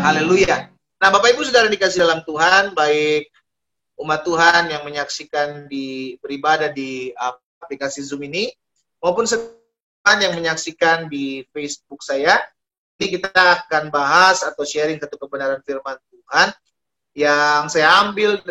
Haleluya. Nah, Bapak Ibu Saudara dikasih dalam Tuhan, baik umat Tuhan yang menyaksikan beribadah di aplikasi Zoom ini, maupun teman yang menyaksikan di Facebook saya. Ini kita akan bahas atau sharing satu kebenaran firman Tuhan yang saya ambil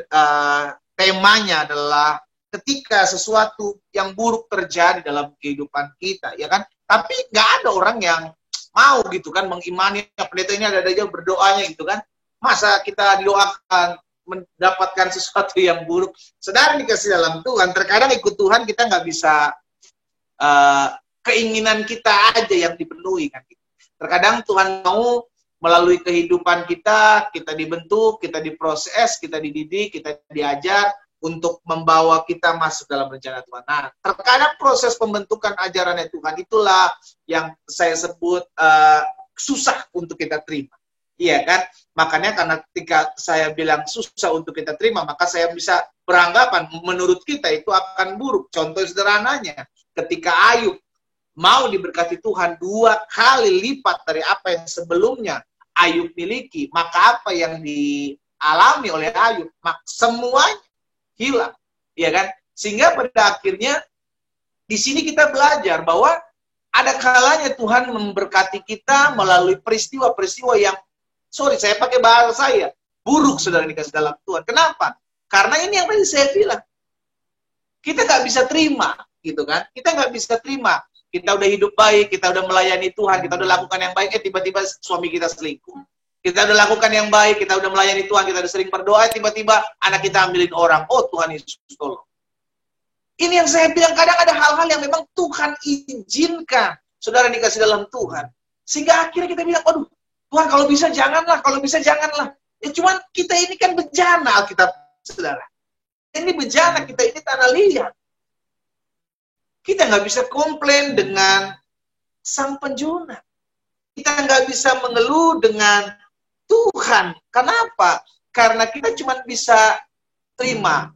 temanya adalah ketika sesuatu yang buruk terjadi dalam kehidupan kita, ya kan? Tapi nggak ada orang yang mau gitu kan mengimani pendeta ini ada aja berdoanya gitu kan. Masa kita didoakan mendapatkan sesuatu yang buruk? Saudara dikasih dalam Tuhan, terkadang ikut Tuhan kita nggak bisa keinginan kita aja yang dipenuhi kan. Terkadang Tuhan mau melalui kehidupan kita dibentuk, kita diproses, kita dididik, kita diajar untuk membawa kita masuk dalam rencana Tuhan. Nah, terkadang proses pembentukan ajarannya Tuhan itulah yang saya sebut susah untuk kita terima. Iya kan? Makanya karena ketika saya bilang susah untuk kita terima, maka saya bisa beranggapan menurut kita itu akan buruk. Contoh sederhananya, ketika Ayub mau diberkati Tuhan 2 kali lipat dari apa yang sebelumnya Ayub miliki, maka apa yang dialami oleh Ayub, semuanya hilang, ya kan? Sehingga pada akhirnya di sini kita belajar bahwa ada kalanya Tuhan memberkati kita melalui peristiwa-peristiwa yang, saya pakai bahasa saya, buruk, saudara dikasih dalam Tuhan. Kenapa? Karena ini yang tadi saya bilang, kita nggak bisa terima, gitu kan? Kita nggak bisa terima. Kita udah hidup baik, kita udah melayani Tuhan, kita udah lakukan yang baik, tiba-tiba suami kita selingkuh. Kita udah lakukan yang baik, kita udah melayani Tuhan, kita udah sering berdoa, tiba-tiba anak kita ambilin orang. Oh, Tuhan Yesus tolong. Ini yang saya bilang, kadang ada hal-hal yang memang Tuhan izinkan. Saudara dikasih dalam Tuhan. Sehingga akhirnya kita bilang, aduh, Tuhan kalau bisa janganlah, kalau bisa janganlah. Ya cuman kita ini kan bejana Alkitab, saudara. Ini bejana, kita ini tanah liat. Kita nggak bisa komplain dengan Sang Penjuna. Kita nggak bisa mengeluh dengan Tuhan. Kenapa? Karena kita cuma bisa terima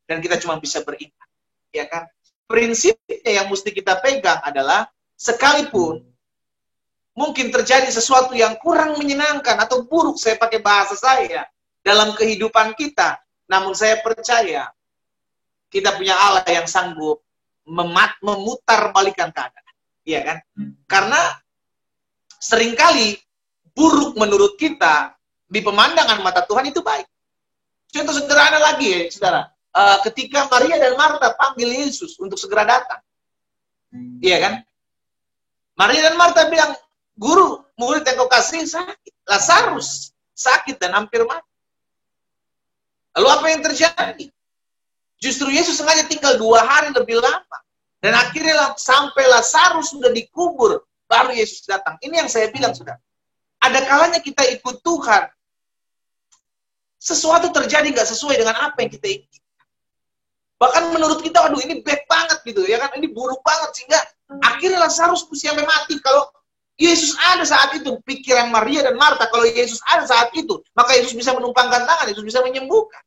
dan kita cuma bisa beriman, ya kan? Prinsipnya yang mesti kita pegang adalah sekalipun mungkin terjadi sesuatu yang kurang menyenangkan atau buruk, saya pakai bahasa saya, dalam kehidupan kita, namun saya percaya kita punya Allah yang sanggup memutar balikan keadaan, iya kan? Karena seringkali buruk menurut kita di pemandangan mata Tuhan itu baik. Contoh sederhana lagi ya, saudara. Ketika Maria dan Marta panggil Yesus untuk segera datang, iya kan? Maria dan Marta bilang, Guru, murid yang kau kasih sakit, Lazarus sakit dan hampir mati. Lalu apa yang terjadi? Justru Yesus sengaja tinggal 2 hari lebih lama. Dan akhirnya sampai Lazarus sudah dikubur, baru Yesus datang. Ini yang saya bilang, saudara. Ada kalanya kita ikut Tuhan, sesuatu terjadi nggak sesuai dengan apa yang kita ingin. Bahkan menurut kita, aduh ini bad banget gitu, ya kan? Ini buruk banget, sehingga akhirnya Lazarus sampai mati. Kalau Yesus ada saat itu, pikiran Maria dan Marta, kalau Yesus ada saat itu, maka Yesus bisa menumpangkan tangan, Yesus bisa menyembuhkan.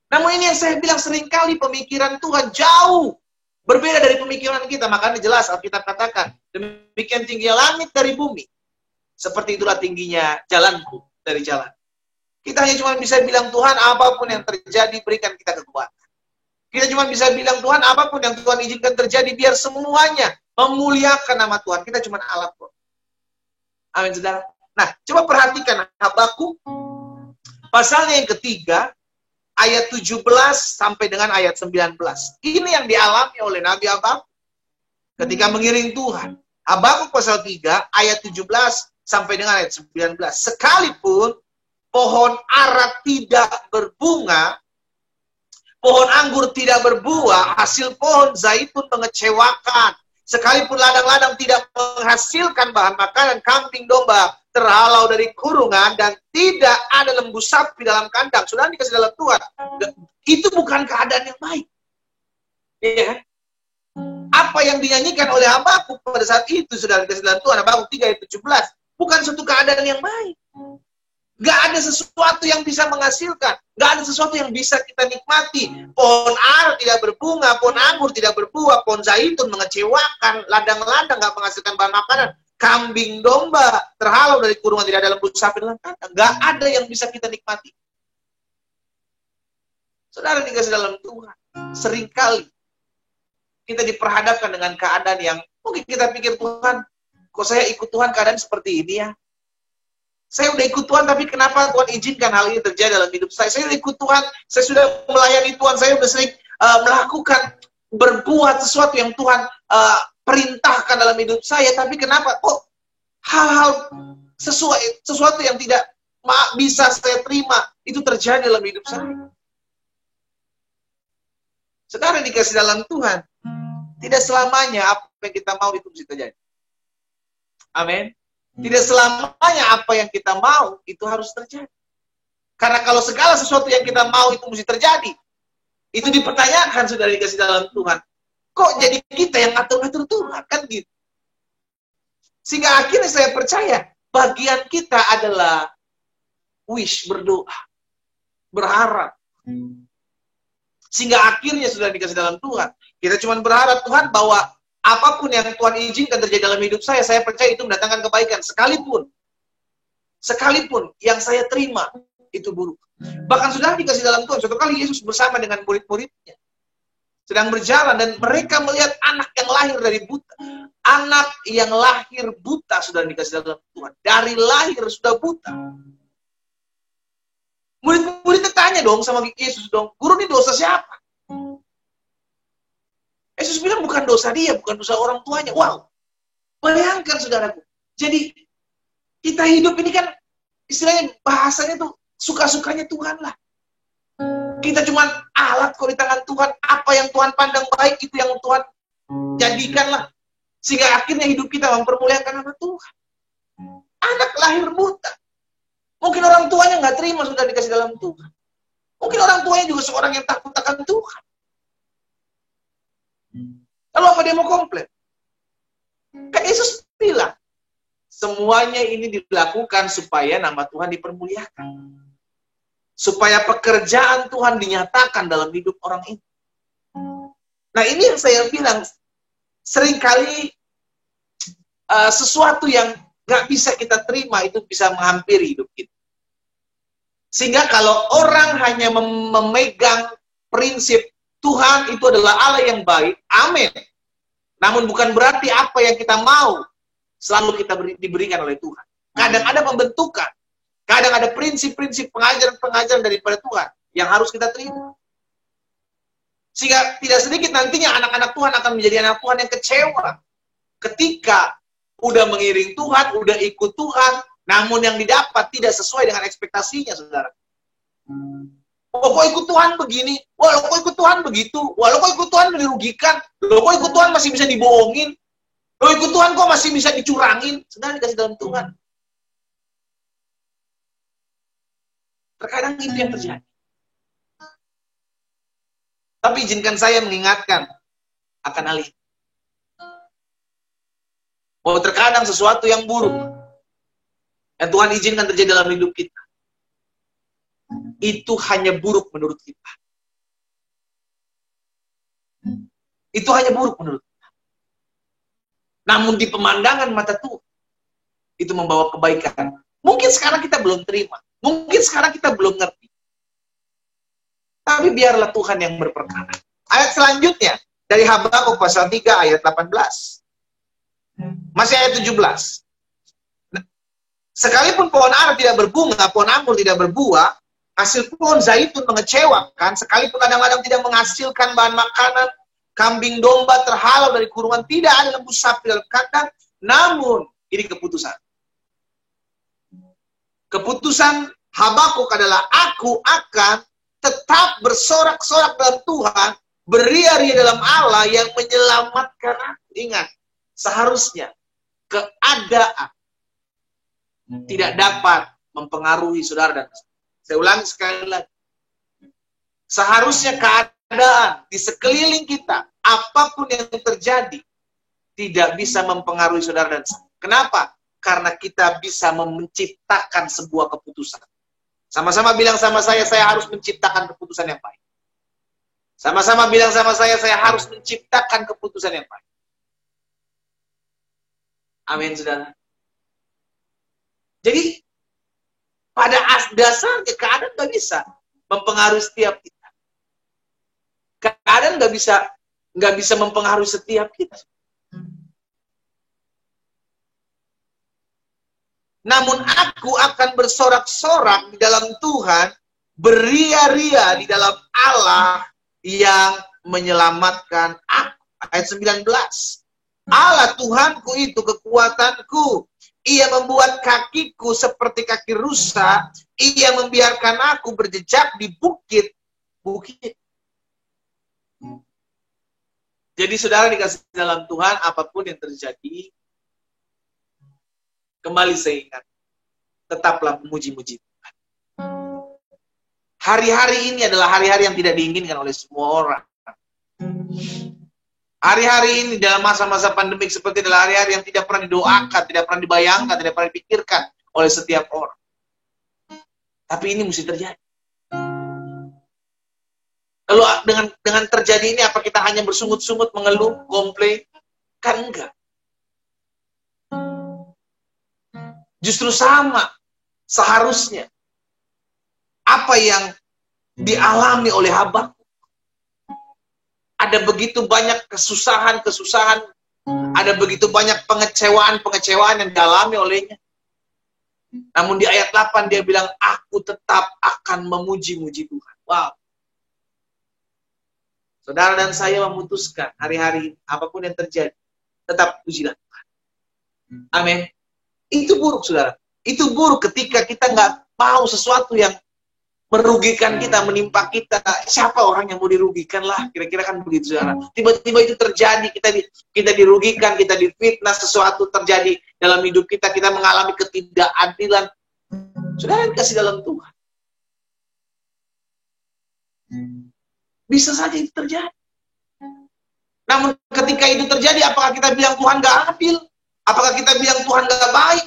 Namun ini yang saya bilang, seringkali pemikiran Tuhan jauh berbeda dari pemikiran kita. Makanya jelas Alkitab katakan, demikian tingginya langit dari bumi, seperti itulah tingginya jalanku dari jalan. Kita hanya cuma bisa bilang, Tuhan apapun yang terjadi, berikan kita kekuatan. Kita cuma bisa bilang, Tuhan apapun yang Tuhan izinkan terjadi, biar semuanya memuliakan nama Tuhan. Kita cuma alat kok. Amin, saudara. Nah, coba perhatikan Habakuk pasalnya yang ketiga, ayat 17 sampai dengan ayat 19. Ini yang dialami oleh Nabi Habakuk ketika mengiring Tuhan. Habakuk pasal 3, ayat 17 sampai dengan ayat 19. Sekalipun pohon ara tidak berbunga, pohon anggur tidak berbuah, hasil pohon zaitun mengecewakan. Sekalipun ladang-ladang tidak menghasilkan bahan makanan, kambing domba terhalau dari kurungan, dan tidak ada lembu sapi dalam kandang. Sudah dikasih dalam Tuhan. Itu bukan keadaan yang baik. Ya. Apa yang dinyanyikan oleh Habakuk pada saat itu, sudah dikasih dalam Tuhan, Habakuk 3 ayat 17, bukan suatu keadaan yang baik. Gak ada sesuatu yang bisa menghasilkan. Gak ada sesuatu yang bisa kita nikmati. Pohon ara tidak berbunga, pohon anggur tidak berbuah, pohon zaitun mengecewakan, ladang-ladang gak menghasilkan bahan makanan, kambing domba terhalau dari kurungan, tidak ada lembu sapi dalam kandang. Nggak ada yang bisa kita nikmati. Saudara dikasih dalam Tuhan, seringkali kita diperhadapkan dengan keadaan yang mungkin kita pikir, Tuhan, kok saya ikut Tuhan keadaan seperti ini ya? Saya udah ikut Tuhan, tapi kenapa Tuhan izinkan hal ini terjadi dalam hidup saya? Saya udah ikut Tuhan, saya sudah melayani Tuhan, saya sudah sering melakukan, berbuat sesuatu yang Tuhan perintahkan dalam hidup saya, tapi kenapa kok hal-hal sesuatu yang tidak bisa saya terima itu terjadi dalam hidup saya? Saudara dikasih dalam Tuhan, tidak selamanya apa yang kita mau itu bisa terjadi. Amin. Tidak selamanya apa yang kita mau itu harus terjadi. Karena kalau segala sesuatu yang kita mau itu mesti terjadi, itu dipertanyakan, sudah dikasih dalam Tuhan. Kok jadi kita yang ngatur-ngatur Tuhan? Kan gitu. Sehingga akhirnya saya percaya, bagian kita adalah wish, berdoa, berharap. Sehingga akhirnya sudah dikasih dalam Tuhan. Kita cuma berharap Tuhan bahwa apapun yang Tuhan izinkan terjadi dalam hidup saya percaya itu mendatangkan kebaikan. Sekalipun yang saya terima itu buruk. Bahkan sudah dikasih dalam Tuhan. Suatu kali Yesus bersama dengan murid-muridnya sedang berjalan dan mereka melihat anak yang lahir dari buta. Anak yang lahir buta sudah dikasih dalam Tuhan. Dari lahir sudah buta. Murid-muridnya tanya dong sama Yesus dong, guru, ini dosa siapa? Yesus bilang bukan dosa dia, bukan dosa orang tuanya. Wow, bayangkan saudaraku. Jadi kita hidup ini kan istilahnya bahasanya tuh suka-sukanya Tuhan lah. Kita cuma alat kok di tangan Tuhan. Apa yang Tuhan pandang baik itu yang Tuhan jadikan lah. Sehingga akhirnya hidup kita mempermuliakan nama Tuhan. Anak lahir buta. Mungkin orang tuanya nggak terima sudah dikasih dalam Tuhan. Mungkin orang tuanya juga seorang yang takut akan Tuhan. Lalu apa dia mau komplain? Kan Yesus bilang, semuanya ini dilakukan supaya nama Tuhan dipermuliakan. Supaya pekerjaan Tuhan dinyatakan dalam hidup orang ini. Nah ini yang saya bilang, seringkali sesuatu yang nggak bisa kita terima itu bisa menghampiri hidup kita. Sehingga kalau orang hanya memegang prinsip Tuhan itu adalah Allah yang baik, amin. Namun bukan berarti apa yang kita mau selalu kita diberikan oleh Tuhan. Kadang ada pembentukan, kadang ada prinsip-prinsip pengajaran-pengajaran daripada Tuhan yang harus kita terima. Sehingga tidak sedikit nantinya anak-anak Tuhan akan menjadi anak Tuhan yang kecewa ketika udah mengiring Tuhan, udah ikut Tuhan, namun yang didapat tidak sesuai dengan ekspektasinya, saudara. Oh, kok ikut Tuhan begini? Wah, kok ikut Tuhan begitu? Wah, kok ikut Tuhan dirugikan? Kok ikut Tuhan masih bisa dibohongin? Ikut Tuhan kok masih bisa dicurangin? Sedang dikasih dalam Tuhan. Terkadang itu yang terjadi. Tapi izinkan saya mengingatkan akan hal ini. Bahwa terkadang sesuatu yang buruk yang Tuhan izinkan terjadi dalam hidup kita, itu hanya buruk menurut kita. Itu hanya buruk menurut kita. Namun di pemandangan mata Tuhan, itu membawa kebaikan. Mungkin sekarang kita belum terima. Mungkin sekarang kita belum ngerti. Tapi biarlah Tuhan yang berperkara. Ayat selanjutnya, dari Habakuk pasal 3 ayat 18. Masih ayat 17. Sekalipun pohon ara tidak berbunga, pohon anggur tidak berbuah, hasil pohon zaitun mengecewakan, sekalipun kadang-kadang tidak menghasilkan bahan makanan, kambing domba terhalau dari kurungan, tidak ada lembu sapi dalam kandang, namun ini keputusan. Keputusan Habakuk adalah aku akan tetap bersorak-sorak dalam Tuhan, beria-ria dalam Allah yang menyelamatkan aku. Ingat, seharusnya keadaan tidak dapat mempengaruhi saudara dan saya ulangi sekali lagi. Seharusnya keadaan di sekeliling kita, apapun yang terjadi, tidak bisa mempengaruhi saudara dan saya. Kenapa? Karena kita bisa menciptakan sebuah keputusan. Sama-sama bilang sama saya harus menciptakan keputusan yang baik. Sama-sama bilang sama saya harus menciptakan keputusan yang baik. Amin, saudara. Jadi, pada dasarnya keadaan nggak bisa mempengaruhi setiap kita. Keadaan nggak bisa mempengaruhi setiap kita. Namun aku akan bersorak-sorak di dalam Tuhan, beria-ria di dalam Allah yang menyelamatkan aku. Ayat 19. Allah Tuhanku itu kekuatanku. Ia membuat kakiku seperti kaki rusa. Ia membiarkan aku berjejak di bukit-bukit. Jadi saudara dikasih dalam Tuhan, apapun yang terjadi, kembali saya ingat, tetaplah memuji-muji Tuhan. Hari-hari ini adalah hari-hari yang tidak diinginkan oleh semua orang. Hari-hari ini dalam masa-masa pandemik seperti adalah hari-hari yang tidak pernah didoakan, tidak pernah dibayangkan, tidak pernah dipikirkan oleh setiap orang. Tapi ini mesti terjadi. Lalu dengan terjadi ini, apa kita hanya bersungut-sungut, mengeluh, komplain? Kan enggak. Justru sama, seharusnya. Apa yang dialami oleh Habakuk. Ada begitu banyak kesusahan-kesusahan, ada begitu banyak pengecewaan-pengecewaan yang dialami olehnya. Namun di ayat 8 dia bilang, aku tetap akan memuji-muji Tuhan. Wow. Saudara dan saya memutuskan hari-hari apapun yang terjadi, tetap pujilah Tuhan. Amin. Itu buruk, saudara. Itu buruk ketika kita nggak mau sesuatu yang merugikan kita, menimpa kita. Siapa orang yang mau dirugikan lah? Kira-kira kan begitu, saudara. Tiba-tiba itu terjadi, kita dirugikan, kita difitnah, sesuatu terjadi dalam hidup kita, kita mengalami ketidakadilan. Saudara dikasih dalam Tuhan. Bisa saja itu terjadi. Namun ketika itu terjadi, apakah kita bilang Tuhan gak adil? Apakah kita bilang Tuhan gak baik?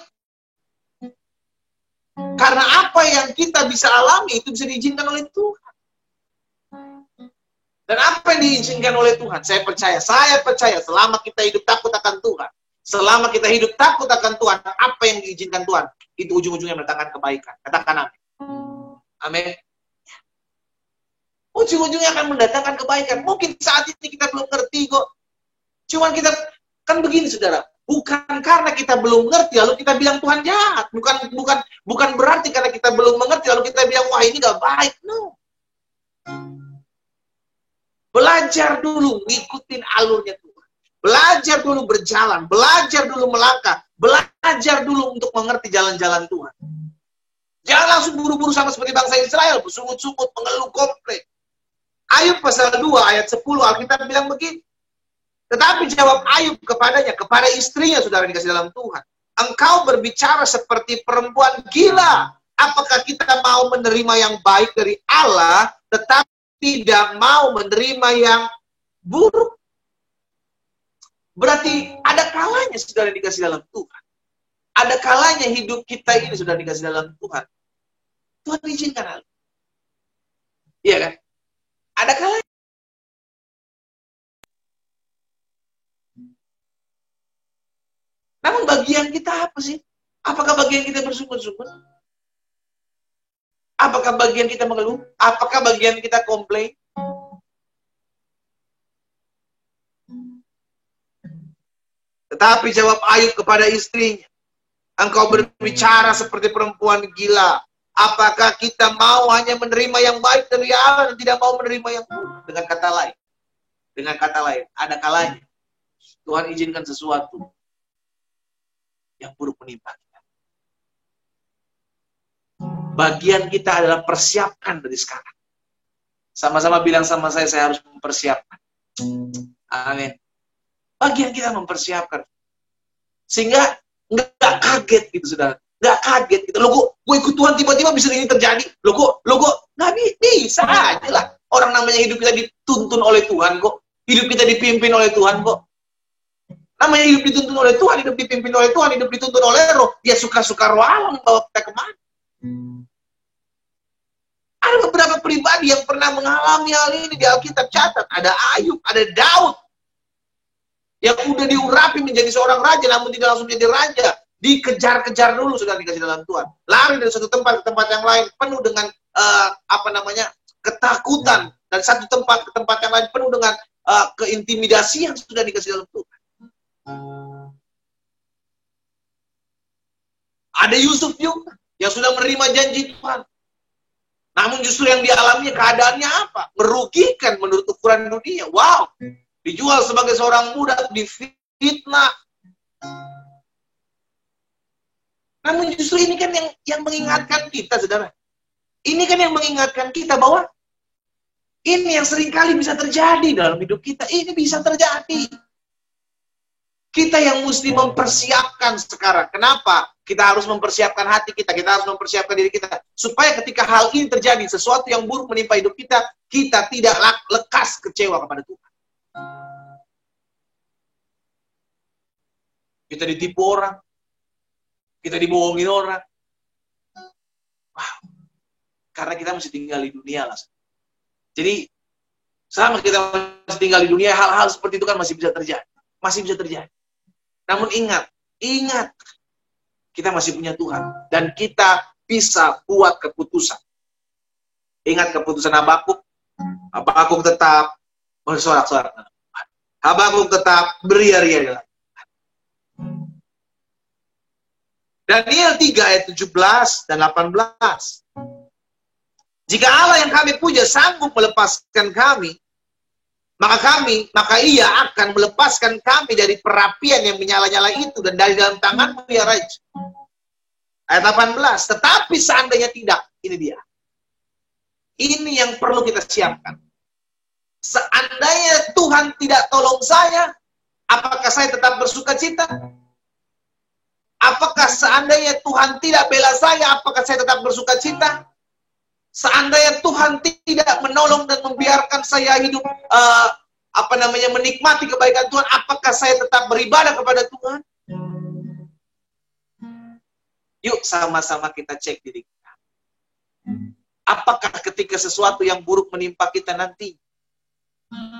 Karena apa yang kita bisa alami itu bisa diizinkan oleh Tuhan. Dan apa yang diizinkan oleh Tuhan? Saya percaya selama kita hidup takut akan Tuhan, selama kita hidup takut akan Tuhan, apa yang diizinkan Tuhan, itu ujung-ujungnya mendatangkan kebaikan. Katakan amin. Amin. Ujung-ujungnya akan mendatangkan kebaikan. Mungkin saat ini kita belum ngerti kok. Cuman kita, kan begini saudara, bukan karena kita belum ngerti lalu kita bilang Tuhan jahat. Bukan berarti karena kita belum mengerti lalu kita bilang wah ini gak baik. No. Belajar dulu ngikutin alurnya Tuhan. Belajar dulu berjalan, belajar dulu melangkah, belajar dulu untuk mengerti jalan-jalan Tuhan. Jangan langsung buru-buru sama seperti bangsa Israel, bersungut-sungut, mengeluh, komplain. Ayub pasal 2 ayat 10 Alkitab bilang begini. Tetapi jawab Ayub kepadanya, kepada istrinya, saudara dikasih dalam Tuhan. Engkau berbicara seperti perempuan gila. Apakah kita mau menerima yang baik dari Allah, tetapi tidak mau menerima yang buruk? Berarti ada kalanya, saudara dikasih dalam Tuhan. Ada kalanya hidup kita ini, saudara dikasih dalam Tuhan. Tuhan izinkan hal. Iya kan? Ada kalanya. Namun bagian kita apa sih? Apakah bagian kita bersyukur-syukur? Apakah bagian kita mengeluh? Apakah bagian kita komplain? Tetapi jawab Ayub kepada istrinya, engkau berbicara seperti perempuan gila. Apakah kita mau hanya menerima yang baik dari Allah dan tidak mau menerima yang buruk? Dengan kata lain, ada kalanya Tuhan izinkan sesuatu yang buruk menimpa kita. Bagian kita adalah persiapkan dari sekarang. Sama-sama bilang sama saya harus mempersiapkan. Amin. Bagian kita mempersiapkan. Sehingga nggak kaget gitu, saudara. Nggak kaget gitu. Loh, gue ikut Tuhan tiba-tiba bisa ini terjadi. Loh kok nggak bisa aja lah. Orang namanya hidup kita dituntun oleh Tuhan kok. Hidup kita dipimpin oleh Tuhan kok. Namanya hidup dituntun oleh Tuhan, hidup dipimpin oleh Tuhan, hidup dituntun oleh Roh. Dia suka-suka Roh Allah membawa kita kemana. Ada beberapa pribadi yang pernah mengalami hal ini di Alkitab, catat. Ada Ayub, ada Daud. Yang udah diurapi menjadi seorang raja, namun tidak langsung menjadi raja. Dikejar-kejar dulu sudah dikasih dalam Tuhan. Lari dari satu tempat ke tempat yang lain, penuh dengan ketakutan. Dan satu tempat ke tempat yang lain penuh dengan keintimidasi yang sudah dikasih dalam Tuhan. Ada Yusuf juga yang sudah menerima janji Tuhan. Namun justru yang dialaminya keadaannya apa? Merugikan menurut ukuran dunia. Wow, dijual sebagai seorang budak, difitnah. Namun justru ini kan yang mengingatkan kita, saudara. Ini kan yang mengingatkan kita bahwa ini yang seringkali bisa terjadi dalam hidup kita. Ini bisa terjadi. Kita yang mesti mempersiapkan sekarang. Kenapa? Kita harus mempersiapkan hati kita. Kita harus mempersiapkan diri kita. Supaya ketika hal ini terjadi, sesuatu yang buruk menimpa hidup kita, kita tidak lekas kecewa kepada Tuhan. Kita ditipu orang. Kita dibohongin orang. Wow. Karena kita masih tinggal di dunia lah. Jadi, selama kita masih tinggal di dunia, hal-hal seperti itu kan masih bisa terjadi. Masih bisa terjadi. Namun ingat, kita masih punya Tuhan. Dan kita bisa buat keputusan. Ingat keputusan Habakuk. Habakuk tetap bersorak-sorak. Habakuk tetap beria-ria. Daniel 3 ayat 17 dan 18. Jika Allah yang kami puja sanggup melepaskan kami, maka ia akan melepaskan kami dari perapian yang menyala-nyala itu dan dari dalam tanganmu ya Raja. Ayat 18. Tetapi seandainya tidak, ini dia. Ini yang perlu kita siapkan. Seandainya Tuhan tidak tolong saya, apakah saya tetap bersuka cita? Apakah seandainya Tuhan tidak bela saya, apakah saya tetap bersuka cita? Seandainya Tuhan tidak menolong dan membiarkan saya hidup menikmati kebaikan Tuhan, apakah saya tetap beribadah kepada Tuhan? Yuk sama-sama kita cek diri kita. Apakah ketika sesuatu yang buruk menimpa kita nanti,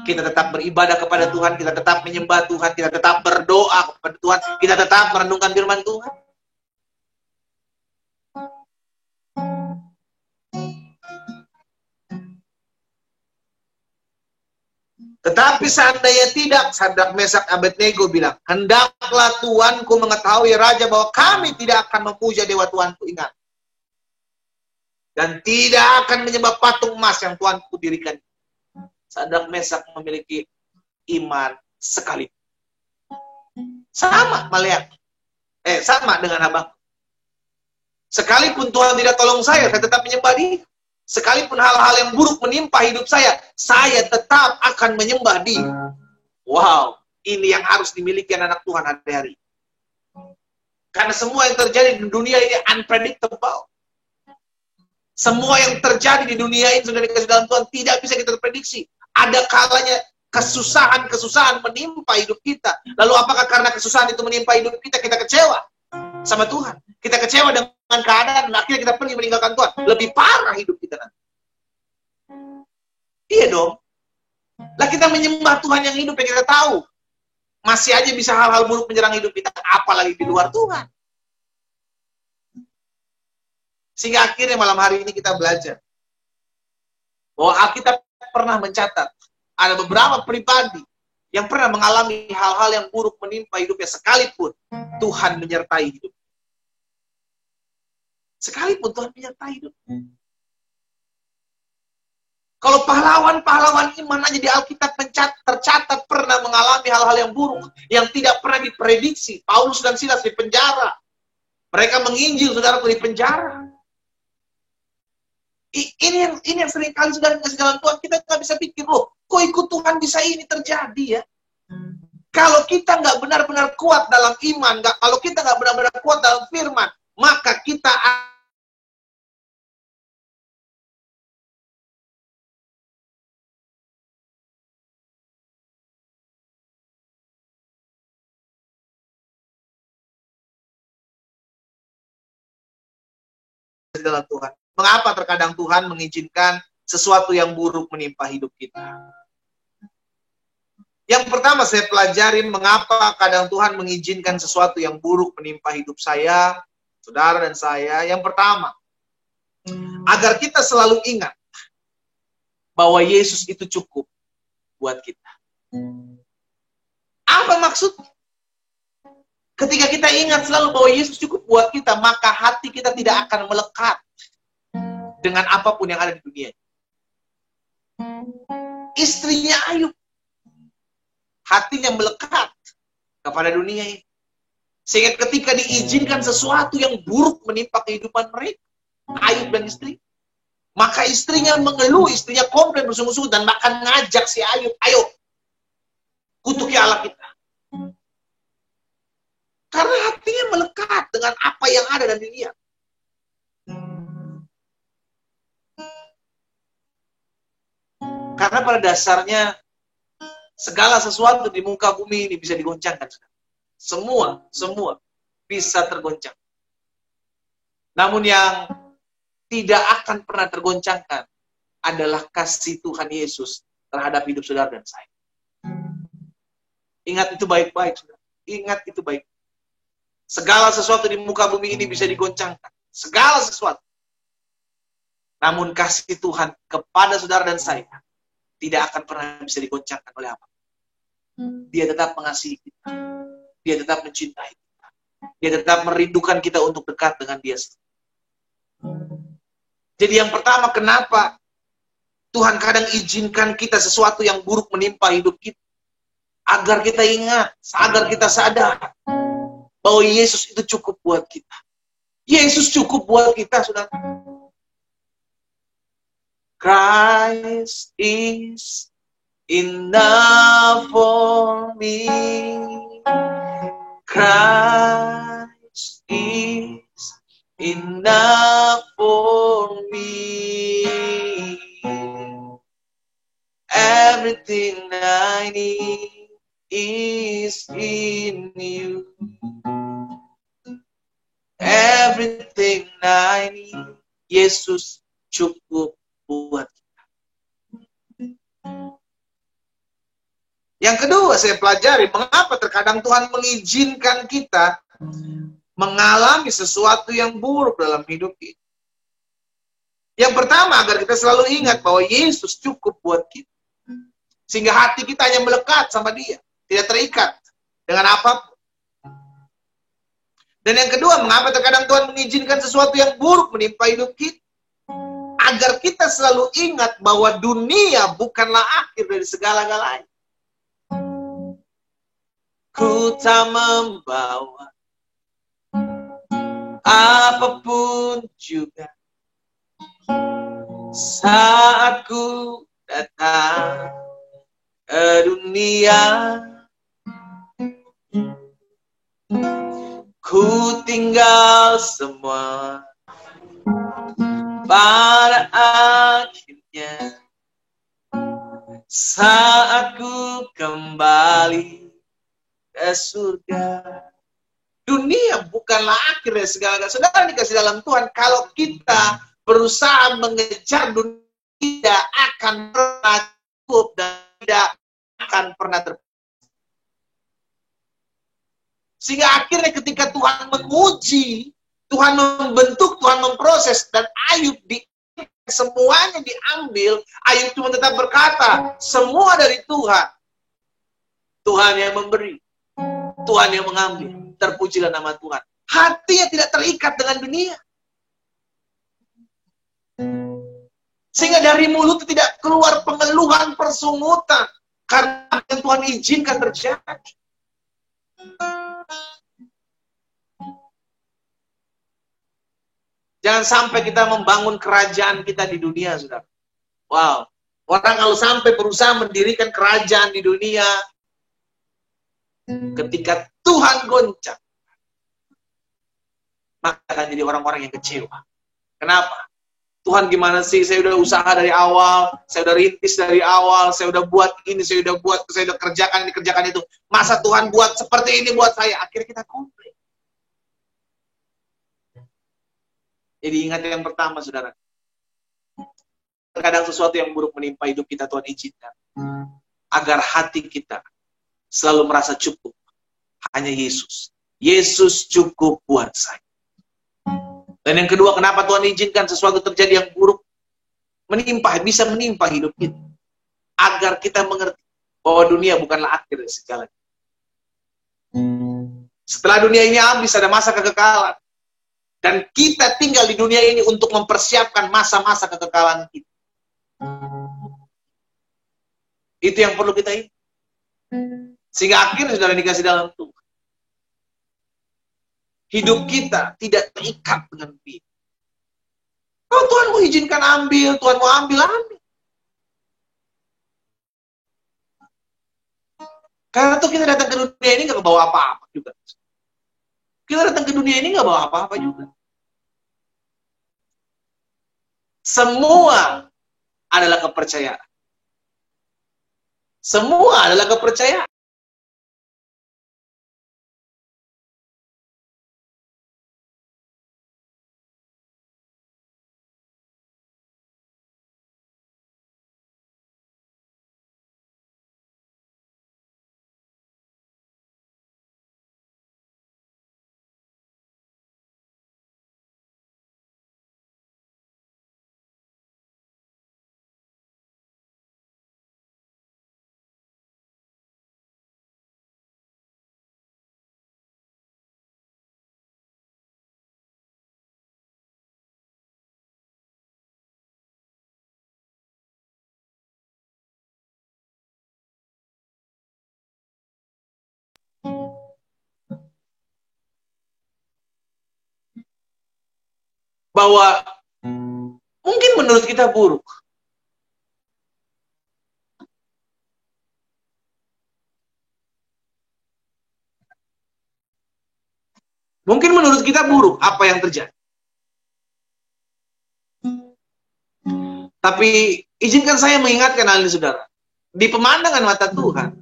kita tetap beribadah kepada Tuhan, kita tetap menyembah Tuhan, kita tetap berdoa kepada Tuhan, kita tetap merenungkan firman Tuhan? Tetapi seandainya tidak, Sadrak, Mesak, Abednego bilang, hendaklah Tuanku mengetahui Raja bahwa kami tidak akan memuja dewa Tuanku, ingat. Dan tidak akan menyembah patung emas yang Tuanku dirikan. Sadrak, Mesak memiliki iman sekali. Sama sama dengan Habakuk. Sekalipun Tuhan tidak tolong saya tetap menyembah Dia. Sekalipun hal-hal yang buruk menimpa hidup saya tetap akan menyembah Dia. Wow, ini yang harus dimiliki anak Tuhan hari-hari. Karena semua yang terjadi di dunia ini unpredictable. Semua yang terjadi di dunia ini sudah dikasih dalam Tuhan tidak bisa kita prediksi. Ada kalanya kesusahan menimpa hidup kita. Lalu apakah karena kesusahan itu menimpa hidup kita, kita kecewa sama Tuhan? Kita kecewa dengan keadaan, dan akhirnya kita pergi meninggalkan Tuhan. Lebih parah hidup kita nanti. Iya dong. Lah kita menyembah Tuhan yang hidup yang kita tahu. Masih aja bisa hal-hal buruk menyerang hidup kita, apalagi di luar Tuhan. Sehingga akhirnya malam hari ini kita belajar bahwa Alkitab pernah mencatat ada beberapa pribadi yang pernah mengalami hal-hal yang buruk menimpa hidupnya, sekalipun Tuhan menyertai hidup. Sekalipun Tuhan menyertai hidup. Kalau pahlawan-pahlawan iman aja di Alkitab tercatat pernah mengalami hal-hal yang buruk, yang tidak pernah diprediksi. Paulus dan Silas di penjara. Mereka menginjil, saudaraku, di penjara. Ini yang sering kali sudah dikasih dalam Tuhan, kita nggak bisa pikir, loh, kok ikut Tuhan bisa ini terjadi ya? Kalau kita nggak benar-benar kuat dalam iman, kalau kita nggak benar-benar kuat dalam firman, maka kita dalam Tuhan. Mengapa terkadang Tuhan mengizinkan sesuatu yang buruk menimpa hidup kita? Yang pertama saya pelajari mengapa kadang Tuhan mengizinkan sesuatu yang buruk menimpa hidup saya, saudara dan saya. Yang pertama, agar kita selalu ingat bahwa Yesus itu cukup buat kita. Apa maksudnya? Ketika kita ingat selalu bahwa Yesus cukup buat kita, maka hati kita tidak akan melekat dengan apapun yang ada di dunia. Istrinya Ayub, hatinya melekat kepada dunia ini. Sehingga ketika diizinkan sesuatu yang buruk menimpa kehidupan mereka, Ayub dan istri, maka istrinya mengeluh, istrinya komplain bersungguh-sungguh dan bahkan ngajak si Ayub, ayo kutuki Allah kita. Karena hatinya melekat dengan apa yang ada dan dilihat. Karena pada dasarnya segala sesuatu di muka bumi ini bisa digoncangkan. Semua bisa tergoncang. Namun yang tidak akan pernah tergoncangkan adalah kasih Tuhan Yesus terhadap hidup saudara dan saya. Ingat itu baik-baik, saudara. Ingat itu baik. Segala sesuatu di muka bumi ini bisa digoncangkan. Segala sesuatu. Namun kasih Tuhan kepada saudara dan saya tidak akan pernah bisa digoncangkan oleh apa. Dia tetap mengasihi kita. Dia tetap mencintai kita. Dia tetap merindukan kita untuk dekat dengan Dia. Jadi yang pertama, kenapa Tuhan kadang izinkan kita sesuatu yang buruk menimpa hidup kita? Agar kita ingat, agar kita sadar bahwa Yesus itu cukup buat kita. Yesus cukup buat kita, saudara. Christ is enough for me. Christ is enough for me. Everything I need is in you. Everything I need, Yesus cukup buat kita. Yang kedua saya pelajari, mengapa terkadang Tuhan mengizinkan kita mengalami sesuatu yang buruk dalam hidup kita. Yang pertama, agar kita selalu ingat bahwa Yesus cukup buat kita. Sehingga hati kita hanya melekat sama Dia, tidak terikat dengan apapun. Dan yang kedua, mengapa terkadang Tuhan mengizinkan sesuatu yang buruk menimpa hidup kita? Agar kita selalu ingat bahwa dunia bukanlah akhir dari segala-galanya. Ku tak membawa apapun juga saat ku datang ke dunia. Ku tinggal semua pada akhirnya saat ku kembali ke surga. Dunia bukanlah akhir dari segala-galanya. Saudara dikasih dalam Tuhan, kalau kita berusaha mengejar dunia, tidak akan pernah cukup dan tidak akan pernah terpenuhi. Sehingga akhirnya ketika Tuhan menguji, Tuhan membentuk, Tuhan memproses, dan Ayub semuanya diambil, Ayub cuma tetap berkata, semua dari Tuhan. Tuhan yang memberi, Tuhan yang mengambil. Terpujilah nama Tuhan. Hatinya tidak terikat dengan dunia. Sehingga dari mulut tidak keluar pengeluhan, persungutan. Karena yang Tuhan izinkan terjadi. Jangan sampai kita membangun kerajaan kita di dunia, saudara. Wow. Orang kalau sampai berusaha mendirikan kerajaan di dunia, ketika Tuhan goncang, maka akan jadi orang-orang yang kecewa. Kenapa? Tuhan gimana sih? Saya udah usaha dari awal, saya udah rintis dari awal, saya udah buat ini, saya udah kerjakan itu. Masa Tuhan buat seperti ini buat saya? Akhirnya kita komplain. Jadi ingat yang pertama, saudara. Terkadang sesuatu yang buruk menimpa hidup kita, Tuhan izinkan. Agar hati kita selalu merasa cukup. Hanya Yesus. Yesus cukup buat saya. Dan yang kedua, kenapa Tuhan izinkan sesuatu terjadi yang buruk bisa menimpa hidup kita, agar kita mengerti bahwa dunia bukanlah akhir dari segalanya. Setelah dunia ini habis, ada masa kekekalan, dan kita tinggal di dunia ini untuk mempersiapkan masa-masa kekekalan kita. Itu yang perlu kita ingat. Sehingga akhirnya saudara dikasih dalam Tuhan, hidup kita tidak terikat dengan dunia. Kalau Tuhan mau izinkan ambil, Tuhan mau ambil. Karena tuh kita datang ke dunia ini nggak bawa apa-apa juga. Kita datang ke dunia ini nggak bawa apa-apa juga. Semua adalah kepercayaan. Semua adalah kepercayaan. Bahwa mungkin menurut kita buruk. Mungkin menurut kita buruk apa yang terjadi. Tapi izinkan saya mengingatkan hal ini, saudara. Di pemandangan mata Tuhan,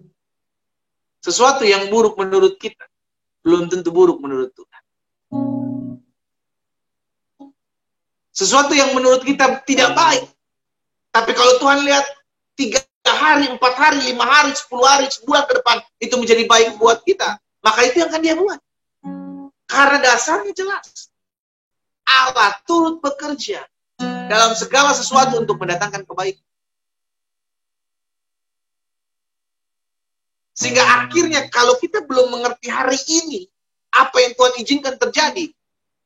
sesuatu yang buruk menurut kita belum tentu buruk menurut Tuhan. Sesuatu yang menurut kita tidak baik, tapi kalau Tuhan lihat 3 hari, 4 hari, 5 hari, 10 hari, sebulan ke depan itu menjadi baik buat kita, maka itu yang akan Dia buat. Karena dasarnya jelas, Allah turut bekerja dalam segala sesuatu untuk mendatangkan kebaikan. Sehingga akhirnya kalau kita belum mengerti hari ini apa yang Tuhan izinkan terjadi,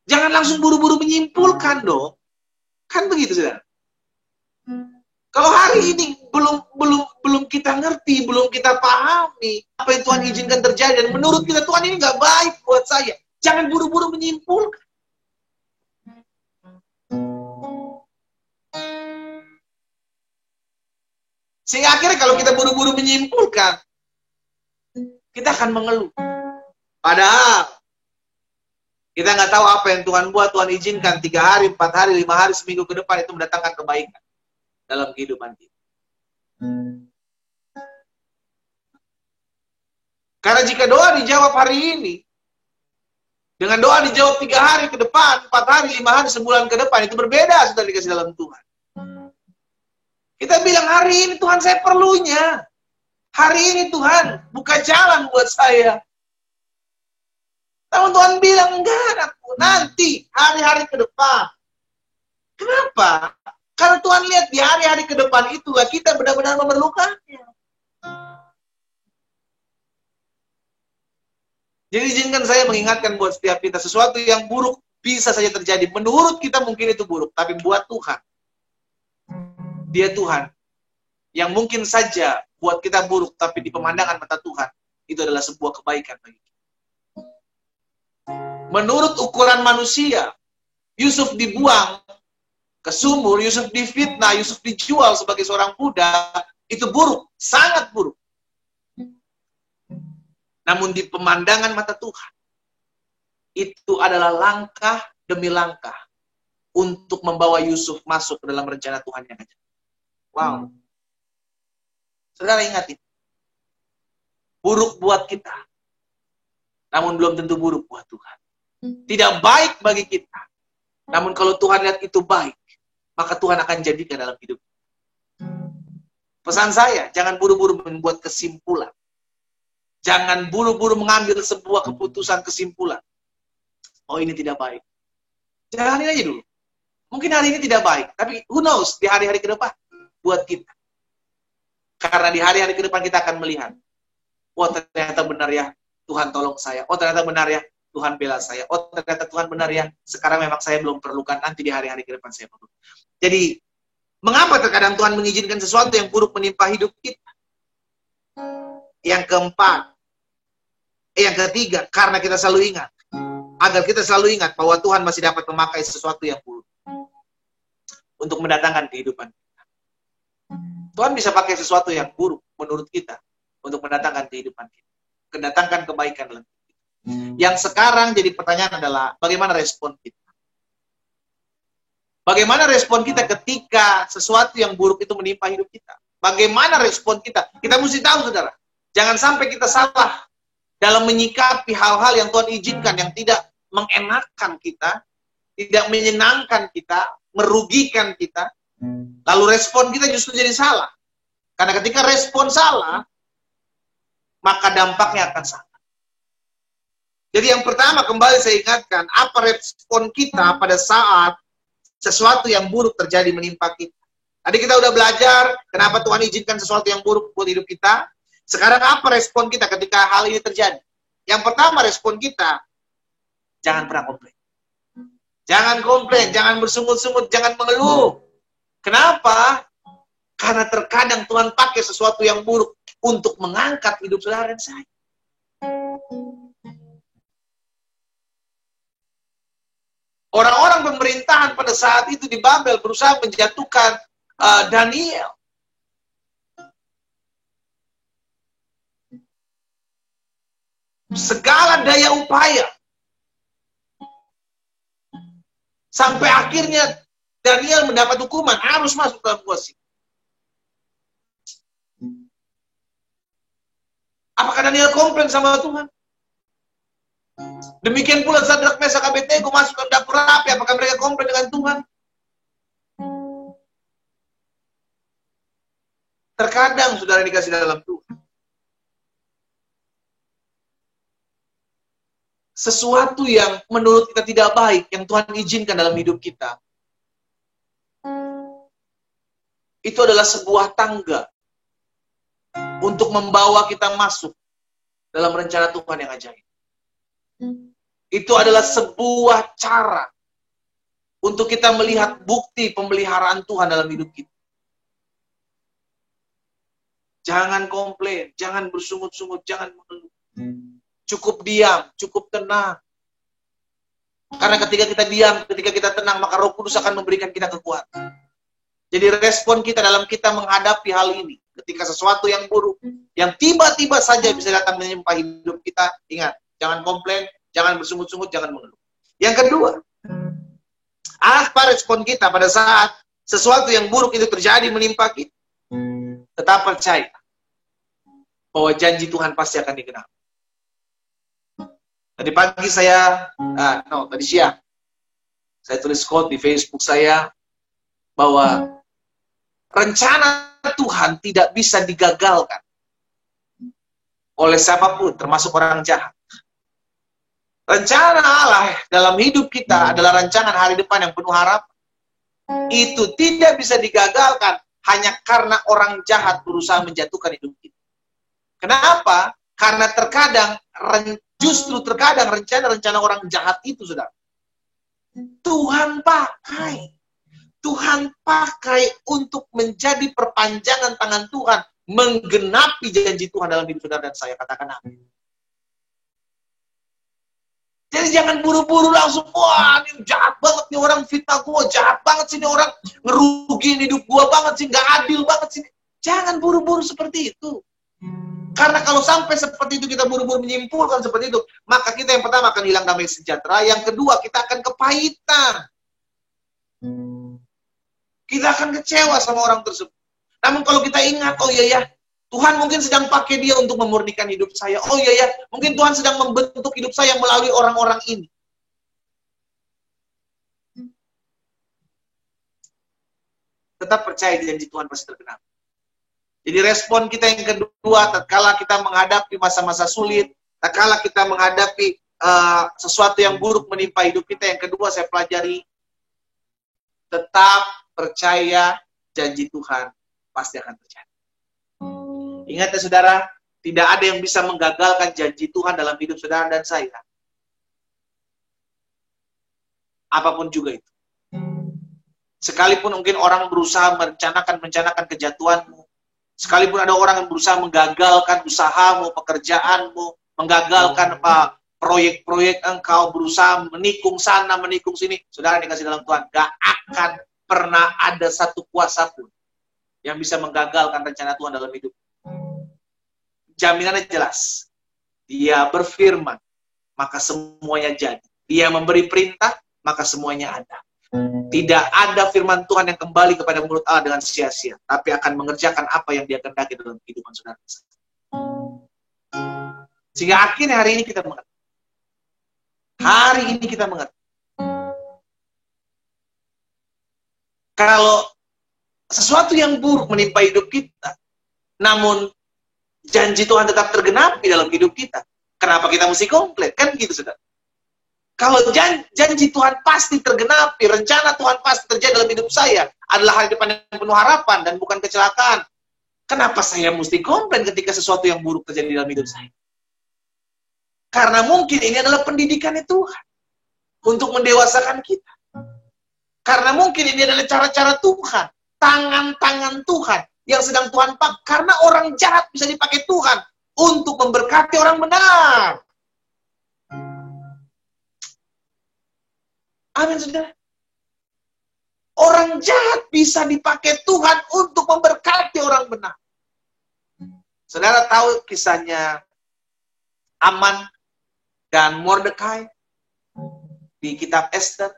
jangan langsung buru-buru menyimpulkan dong. Kan begitu, saudara. Kalau hari ini belum kita ngerti, belum kita pahami apa yang Tuhan izinkan terjadi, dan menurut kita Tuhan ini nggak baik buat saya, jangan buru-buru menyimpulkan. Sehingga akhirnya kalau kita buru-buru menyimpulkan, kita akan mengeluh. Padahal kita nggak tahu apa yang Tuhan buat, Tuhan izinkan 3 hari, 4 hari, 5 hari, seminggu ke depan itu mendatangkan kebaikan dalam kehidupan kita. Karena jika doa dijawab hari ini, dengan doa dijawab 3 hari ke depan, 4 hari, 5 hari, sebulan ke depan, itu berbeda sudah dikasih dalam Tuhan. Kita bilang hari ini Tuhan saya perlunya. Hari ini Tuhan buka jalan buat saya. Namun Tuhan bilang, enggak anakku, nanti hari-hari ke depan. Kenapa? Karena Tuhan lihat di hari-hari ke depan itulah kita benar-benar memerlukannya. Jadi izinkan saya mengingatkan buat setiap kita, sesuatu yang buruk bisa saja terjadi. Menurut kita mungkin itu buruk, tapi buat Tuhan, Dia Tuhan yang mungkin saja buat kita buruk, tapi di pemandangan mata Tuhan itu adalah sebuah kebaikan bagi kita. Menurut ukuran manusia, Yusuf dibuang ke sumur, Yusuf difitnah, Yusuf dijual sebagai seorang budak, itu buruk, sangat buruk. Namun di pemandangan mata Tuhan, itu adalah langkah demi langkah untuk membawa Yusuf masuk ke dalam rencana Tuhan yang ajaib. Wow. Saudara ingat ini. Buruk buat kita, namun belum tentu buruk buat Tuhan. Tidak baik bagi kita, namun kalau Tuhan lihat itu baik, maka Tuhan akan jadikan dalam hidup. Pesan saya, jangan buru-buru membuat kesimpulan. Jangan buru-buru mengambil sebuah keputusan, kesimpulan. Oh, ini tidak baik. Jalanin aja dulu. Mungkin hari ini tidak baik, tapi who knows di hari-hari ke depan buat kita. Karena di hari-hari ke depan kita akan melihat, oh ternyata benar ya, Tuhan tolong saya. Oh ternyata benar ya, Tuhan bela saya. Oh ternyata Tuhan benar ya, sekarang memang saya belum perlukan, nanti di hari-hari ke depan saya perlu. Jadi, mengapa terkadang Tuhan mengizinkan sesuatu yang buruk menimpa hidup kita? Yang keempat, yang ketiga, karena kita selalu ingat. Agar kita selalu ingat bahwa Tuhan masih dapat memakai sesuatu yang buruk untuk mendatangkan kehidupan kita. Tuhan bisa pakai sesuatu yang buruk menurut kita untuk mendatangkan kehidupan kita. Mendatangkan kebaikan dalam hidup kita. Yang sekarang jadi pertanyaan adalah bagaimana respon kita? Bagaimana respon kita ketika sesuatu yang buruk itu menimpa hidup kita? Bagaimana respon kita? Kita mesti tahu, saudara. Jangan sampai kita salah dalam menyikapi hal-hal yang Tuhan izinkan, yang tidak mengenakan kita, tidak menyenangkan kita, merugikan kita, lalu respon kita justru jadi salah. Karena ketika respon salah, maka dampaknya akan salah. Jadi yang pertama, kembali saya ingatkan, apa respon kita pada saat sesuatu yang buruk terjadi menimpa kita. Tadi kita udah belajar, kenapa Tuhan izinkan sesuatu yang buruk buat hidup kita. Sekarang apa respon kita ketika hal ini terjadi? Yang pertama, respon kita, jangan pernah komplain. Jangan komplain, jangan bersungut-sungut, jangan mengeluh. Kenapa? Karena terkadang Tuhan pakai sesuatu yang buruk untuk mengangkat hidup saudara dan saya. Orang-orang pemerintahan pada saat itu di Babel berusaha menjatuhkan Daniel. Segala daya upaya. Sampai akhirnya Daniel mendapat hukuman, harus masuk dalam gua sih. Apakah Daniel komplain sama Tuhan? Demikian pula Sadrak, Mesak, Abednego masuk ke dapur api, apakah mereka komplain dengan Tuhan? Terkadang saudara dikasih dalam Tuhan, sesuatu yang menurut kita tidak baik, yang Tuhan izinkan dalam hidup kita, itu adalah sebuah tangga untuk membawa kita masuk dalam rencana Tuhan yang ajaib. Itu adalah sebuah cara untuk kita melihat bukti pemeliharaan Tuhan dalam hidup kita. Jangan komplain, jangan bersungut-sungut, jangan mengeluh. Cukup diam, cukup tenang. Karena ketika kita diam, ketika kita tenang, maka Roh Kudus akan memberikan kita kekuatan. Jadi respon kita dalam kita menghadapi hal ini, ketika sesuatu yang buruk, yang tiba-tiba saja bisa datang menimpa hidup kita, ingat, jangan komplain, jangan bersungut-sungut, jangan mengeluh. Yang kedua, apa respon kita pada saat sesuatu yang buruk itu terjadi menimpa kita? Tetap percaya bahwa janji Tuhan pasti akan digenapi. Tadi pagi tadi siang, saya tulis quote di Facebook saya, bahwa rencana Tuhan tidak bisa digagalkan oleh siapapun, termasuk orang jahat. Rencana Allah dalam hidup kita adalah rancangan hari depan yang penuh harapan. Itu tidak bisa digagalkan hanya karena orang jahat berusaha menjatuhkan hidup kita. Kenapa? Karena justru terkadang rencana-rencana orang jahat itu, saudara, Tuhan pakai untuk menjadi perpanjangan tangan Tuhan, menggenapi janji Tuhan dalam hidup saudara dan saya. Katakan amin. Jadi jangan buru-buru langsung, wah ini jahat banget nih orang fitnah gua, jahat banget sih ini orang ngerugiin hidup gua banget sih, nggak adil banget sih. Jangan buru-buru seperti itu. Karena kalau sampai seperti itu, kita buru-buru menyimpulkan seperti itu, maka kita yang pertama akan hilang damai sejahtera, yang kedua kita akan kepahitan. Kita akan kecewa sama orang tersebut. Namun kalau kita ingat, oh iya ya, Tuhan mungkin sedang pakai dia untuk memurnikan hidup saya. Oh iya ya, mungkin Tuhan sedang membentuk hidup saya melalui orang-orang ini. Tetap percaya janji Tuhan pasti tergenapi. Jadi respon kita yang kedua, tatkala kita menghadapi masa-masa sulit, tatkala kita menghadapi sesuatu yang buruk menimpa hidup kita, yang kedua saya pelajari, tetap percaya janji Tuhan pasti akan terjadi. Ingat ya saudara, tidak ada yang bisa menggagalkan janji Tuhan dalam hidup saudara dan saya. Apapun juga itu. Sekalipun mungkin orang berusaha merencanakan kejatuhanmu, sekalipun ada orang yang berusaha menggagalkan usahamu, pekerjaanmu, menggagalkan proyek-proyek engkau, berusaha menikung sana, menikung sini, saudara dikasih dalam Tuhan, gak akan pernah ada satu kuasa pun yang bisa menggagalkan rencana Tuhan dalam hidup. Jaminannya jelas. Dia berfirman, maka semuanya jadi. Dia memberi perintah, maka semuanya ada. Tidak ada firman Tuhan yang kembali kepada mulut Allah dengan sia-sia, tapi akan mengerjakan apa yang dia kehendaki dalam kehidupan saudara. Sehingga akhirnya hari ini kita mengerti. Hari ini kita mengerti. Kalau sesuatu yang buruk menimpa hidup kita, namun janji Tuhan tetap tergenapi dalam hidup kita, kenapa kita mesti komplain? Kan gitu, saudara. Kalau janji Tuhan pasti tergenapi, rencana Tuhan pasti terjadi dalam hidup saya, adalah hari depan yang penuh harapan dan bukan kecelakaan. Kenapa saya mesti komplain ketika sesuatu yang buruk terjadi dalam hidup saya? Karena mungkin ini adalah pendidikannya Tuhan untuk mendewasakan kita. Karena mungkin ini adalah cara-cara Tuhan, tangan-tangan Tuhan yang sedang Tuhan pakai. Karena orang jahat bisa dipakai Tuhan untuk memberkati orang benar. Amin, saudara. Orang jahat bisa dipakai Tuhan untuk memberkati orang benar. Saudara tahu kisahnya Haman dan Mordekai di kitab Esther?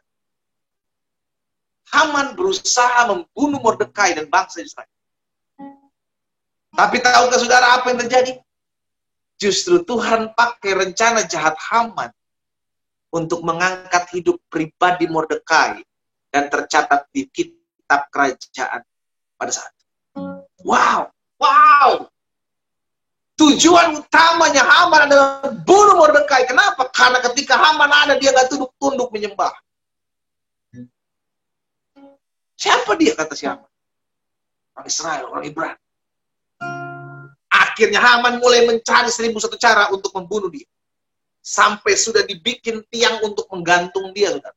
Haman berusaha membunuh Mordekai dan bangsa Israel. Tapi tahukah saudara apa yang terjadi? Justru Tuhan pakai rencana jahat Haman untuk mengangkat hidup pribadi Mordekai dan tercatat di kitab kerajaan pada saat itu. Wow, wow. Tujuan utamanya Haman adalah bunuh Mordekai. Kenapa? Karena ketika Haman ada, dia gak tunduk menyembah. Siapa dia, kata si Haman? Orang Israel, orang Ibrani. Akhirnya Haman mulai mencari 1001 cara untuk membunuh dia. Sampai sudah dibikin tiang untuk menggantung dia, saudara.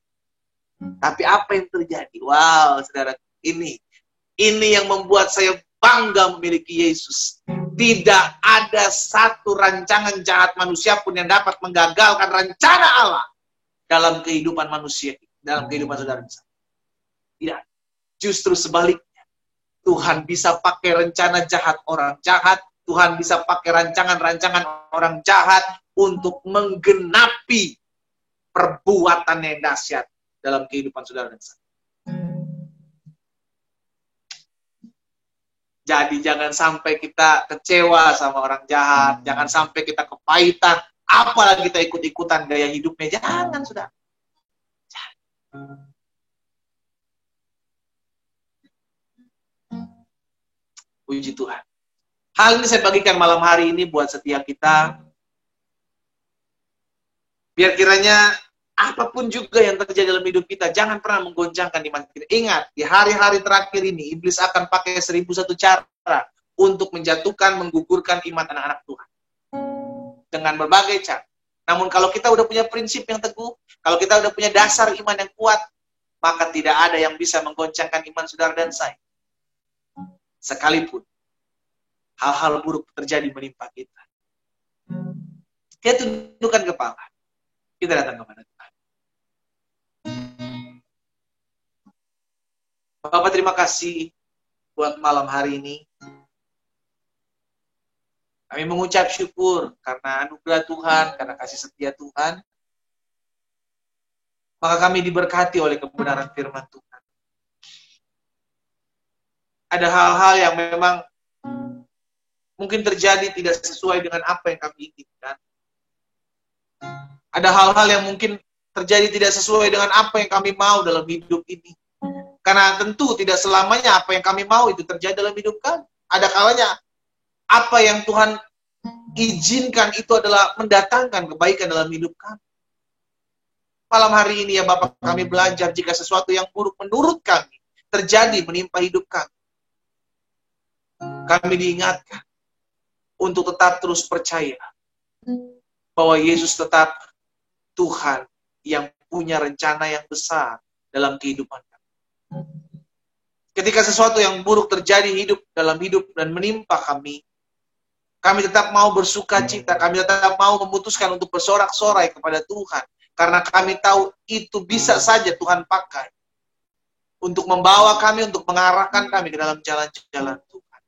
Tapi apa yang terjadi? Wow, saudara, ini yang membuat saya bangga memiliki Yesus. Tidak ada satu rancangan jahat manusia pun yang dapat menggagalkan rencana Allah dalam kehidupan manusia, dalam kehidupan saudara. Tidak. Justru sebaliknya, Tuhan bisa pakai rencana jahat orang jahat, Tuhan bisa pakai rancangan-rancangan orang jahat untuk menggenapi perbuatan yang dahsyat dalam kehidupan saudara dan saya. Jadi jangan sampai kita kecewa sama orang jahat, jangan sampai kita kepahitan, apalagi kita ikut-ikutan gaya hidupnya, jangan, saudara. Puji Tuhan. Hal ini saya bagikan malam hari ini buat setiap kita. Biar kiranya apapun juga yang terjadi dalam hidup kita, jangan pernah menggoncangkan iman kita. Ingat, di hari-hari terakhir ini, iblis akan pakai 1001 cara untuk menjatuhkan, menggugurkan iman anak-anak Tuhan. Dengan berbagai cara. Namun kalau kita udah punya prinsip yang teguh, kalau kita udah punya dasar iman yang kuat, maka tidak ada yang bisa menggoncangkan iman saudara dan saya. Sekalipun hal-hal buruk terjadi menimpa kita. Kita tundukkan kepala. Kita datang kepada Tuhan. Bapak, terima kasih buat malam hari ini. Kami mengucap syukur karena anugerah Tuhan, karena kasih setia Tuhan. Maka kami diberkati oleh kebenaran firman Tuhan. Ada hal-hal yang memang mungkin terjadi tidak sesuai dengan apa yang kami inginkan. Ada hal-hal yang mungkin terjadi tidak sesuai dengan apa yang kami mau dalam hidup ini. Karena tentu tidak selamanya apa yang kami mau itu terjadi dalam hidup kami. Ada kalanya Apa yang Tuhan izinkan itu adalah mendatangkan kebaikan dalam hidup kami. Malam hari ini ya Bapak, kami belajar jika sesuatu yang buruk menurut kami terjadi menimpa hidup kami. Kami diingatkan untuk tetap terus percaya bahwa Yesus tetap Tuhan yang punya rencana yang besar dalam kehidupan kami. Ketika sesuatu yang buruk terjadi dalam hidup dan menimpa kami tetap mau bersuka cita, kami tetap mau memutuskan untuk bersorak-sorai kepada Tuhan. Karena kami tahu itu bisa saja Tuhan pakai untuk membawa kami, untuk mengarahkan kami ke dalam jalan-jalan Tuhan.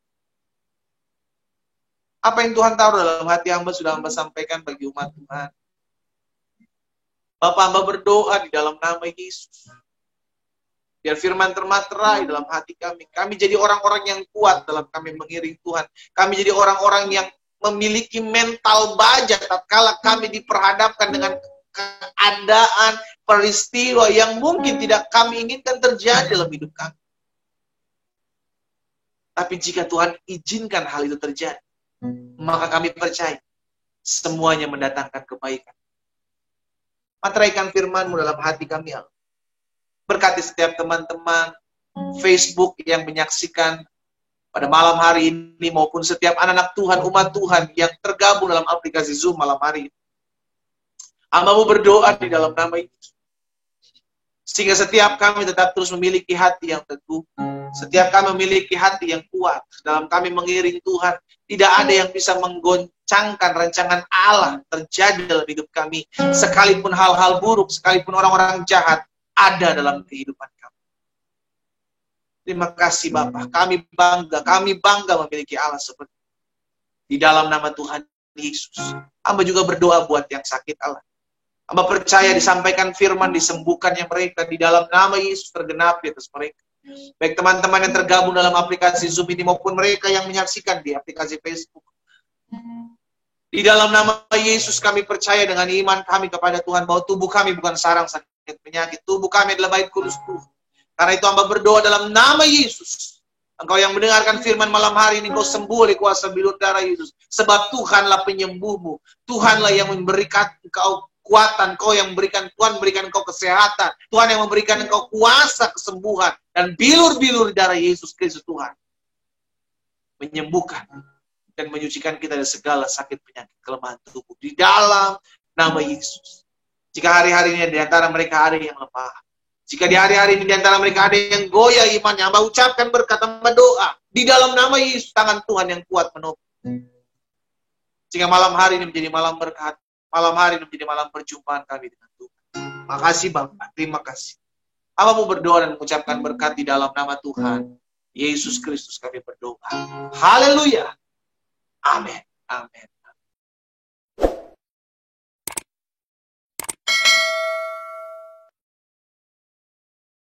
Apa yang Tuhan taruh dalam hati hamba sudah hamba sampaikan bagi umat Tuhan. Bapak hamba berdoa di dalam nama Yesus. Biar firman termaterai dalam hati kami. Kami jadi orang-orang yang kuat dalam kami mengiring Tuhan. Kami jadi orang-orang yang memiliki mental baja tatkala kami diperhadapkan dengan keadaan, peristiwa yang mungkin tidak kami inginkan terjadi dalam hidup kami. Tapi jika Tuhan izinkan hal itu terjadi, maka kami percaya semuanya mendatangkan kebaikan. Materaikan firman-Mu dalam hati kami, Allah. Berkati setiap teman-teman Facebook yang menyaksikan pada malam hari ini, maupun setiap anak-anak Tuhan, umat Tuhan yang tergabung dalam aplikasi Zoom malam hari ini. Hamba-Mu berdoa di dalam nama Yesus. Sehingga setiap kami tetap terus memiliki hati yang teguh. Setiap kami memiliki hati yang kuat. Dalam kami mengiring Tuhan, tidak ada yang bisa menggoncangkan rancangan Allah terjadi dalam hidup kami. Sekalipun hal-hal buruk, sekalipun orang-orang jahat ada dalam kehidupan kami. Terima kasih Bapak. Kami bangga memiliki Allah seperti itu. Di dalam nama Tuhan Yesus. Hamba juga berdoa buat yang sakit, Allah. Hamba percaya disampaikan firman, disembuhkannya mereka di dalam nama Yesus tergenap di atas mereka. Baik teman-teman yang tergabung dalam aplikasi Zoom ini maupun mereka yang menyaksikan di aplikasi Facebook. Di dalam nama Yesus kami percaya dengan iman kami kepada Tuhan bahwa tubuh kami bukan sarang sakit penyakit. Tubuh kami adalah bait kudus Tuhan. Karena itu hamba berdoa dalam nama Yesus. Engkau yang mendengarkan firman malam hari ini, Engkau sembuh oleh kuasa bilur darah Yesus. Sebab Tuhanlah penyembuhmu. Tuhanlah yang memberikan engkau kekuatan, Tuhan memberikan engkau kesehatan, Tuhan yang memberikan engkau kuasa kesembuhan, dan bilur-bilur darah Yesus Kristus Tuhan menyembuhkan dan menyucikan kita dari segala sakit penyakit kelemahan tubuh di dalam nama Yesus. Jika hari-hari ini di antara mereka ada yang lemah, jika di hari-hari ini di antara mereka ada yang goyah imannya, hamba ucapkan berkat, hamba doa di dalam nama Yesus, tangan Tuhan yang kuat menopang. Sehingga malam hari ini menjadi malam berkat. Malam hari ini menjadi malam perjumpaan kami dengan Tuhan. Makasih Bapak, terima kasih. Hamba mau berdoa dan mengucapkan berkat di dalam nama Tuhan Yesus Kristus kami berdoa. Haleluya. Amin. Amin.